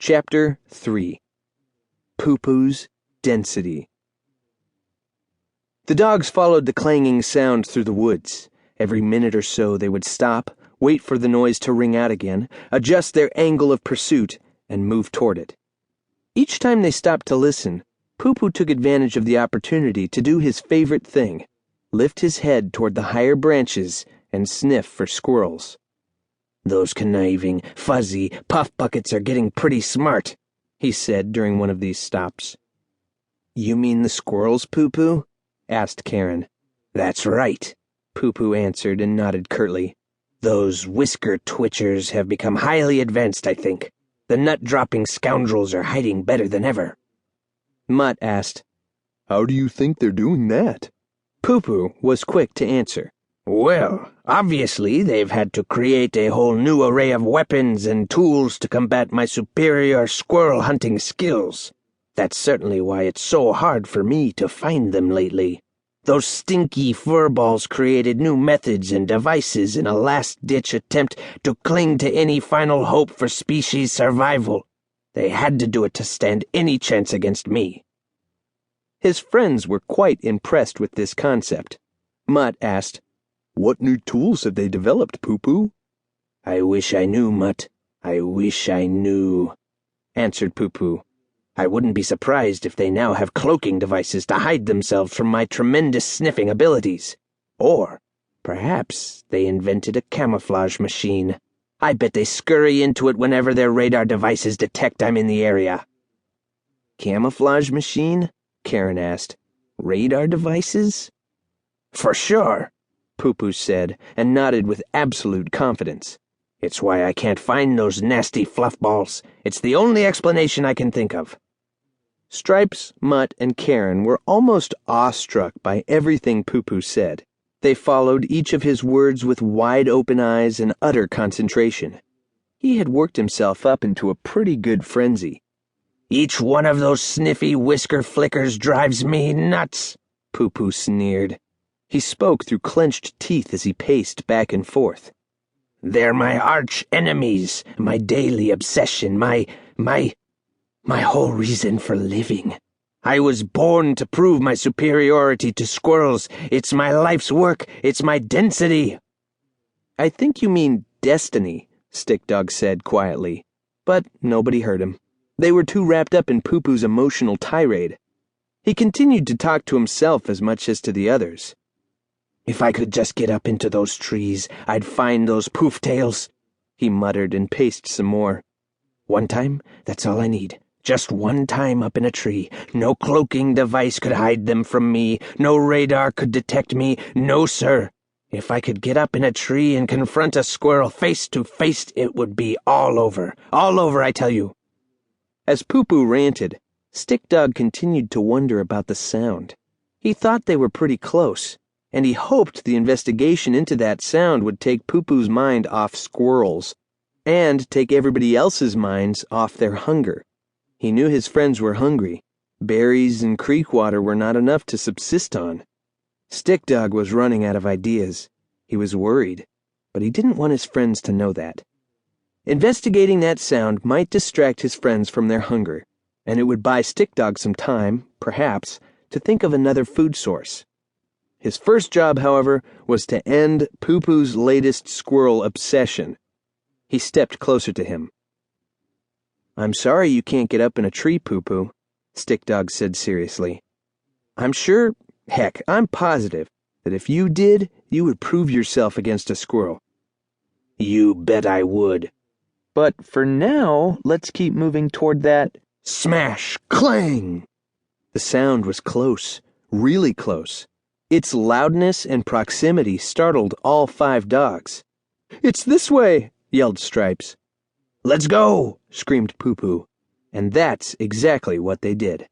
Chapter 3 Poo-Poo's Density. The dogs followed the clanging sound through the woods. Every minute or so they would stop, wait for the noise to ring out again, adjust their angle of pursuit, and move toward it. Each time they stopped to listen, Poo-Poo took advantage of the opportunity to do his favorite thing, lift his head toward the higher branches and sniff for squirrels. "Those conniving, fuzzy puff buckets are getting pretty smart," he said during one of these stops. "You mean the squirrels, Poo-Poo?" asked Karen. "That's right," Poo-Poo answered and nodded curtly. "Those whisker twitchers have become highly advanced, I think. The nut-dropping scoundrels are hiding better than ever." Mutt asked, "How do you think they're doing that?" Poo-Poo was quick to answer. "Well, obviously they've had to create a whole new array of weapons and tools to combat my superior squirrel hunting skills. That's certainly why it's so hard for me to find them lately. Those stinky furballs created new methods and devices in a last-ditch attempt to cling to any final hope for species survival. They had to do it to stand any chance against me." His friends were quite impressed with this concept. Mutt asked, "What new tools have they developed, Poo-Poo?" "I wish I knew, Mutt. I wish I knew," answered Poo-Poo. "I wouldn't be surprised if they now have cloaking devices to hide themselves from my tremendous sniffing abilities. Or, perhaps, they invented a camouflage machine. I bet they scurry into it whenever their radar devices detect I'm in the area." "Camouflage machine?" Karen asked. "Radar devices?" "For sure," Poo-Poo said, and nodded with absolute confidence. "It's why I can't find those nasty fluffballs. It's the only explanation I can think of." Stripes, Mutt, and Karen were almost awestruck by everything Poo-Poo said. They followed each of his words with wide-open eyes and utter concentration. He had worked himself up into a pretty good frenzy. "Each one of those sniffy whisker flickers drives me nuts," Poo-Poo sneered. He spoke through clenched teeth as he paced back and forth. "They're my arch enemies, my daily obsession, my whole reason for living. I was born to prove my superiority to squirrels. It's my life's work. It's my density." "I think you mean destiny," Stick-Dog said quietly. But nobody heard him. They were too wrapped up in Poo-Poo's emotional tirade. He continued to talk to himself as much as to the others. "If I could just get up into those trees, I'd find those poof-tails," he muttered and paced some more. "One time, that's all I need. Just one time up in a tree. No cloaking device could hide them from me. No radar could detect me. No, sir. If I could get up in a tree and confront a squirrel face to face, it would be all over. All over, I tell you." As Poo-Poo ranted, Stick-Dog continued to wonder about the sound. He thought they were pretty close, and he hoped the investigation into that sound would take Poo-Poo's mind off squirrels, and take everybody else's minds off their hunger. He knew his friends were hungry. Berries and creek water were not enough to subsist on. Stick-Dog was running out of ideas. He was worried, but he didn't want his friends to know that. Investigating that sound might distract his friends from their hunger, and it would buy Stick-Dog some time, perhaps, to think of another food source. His first job, however, was to end Poo-Poo's latest squirrel obsession. He stepped closer to him. "I'm sorry you can't get up in a tree, Poo-Poo," Stick-Dog said seriously. "I'm sure, heck, I'm positive, that if you did, you would prove yourself against a squirrel." "You bet I would. But for now, let's keep moving toward that smash, clang." The sound was close, really close. Its loudness and proximity startled all 5 dogs. "It's this way," yelled Stripes. "Let's go," screamed Poo-Poo. And that's exactly what they did.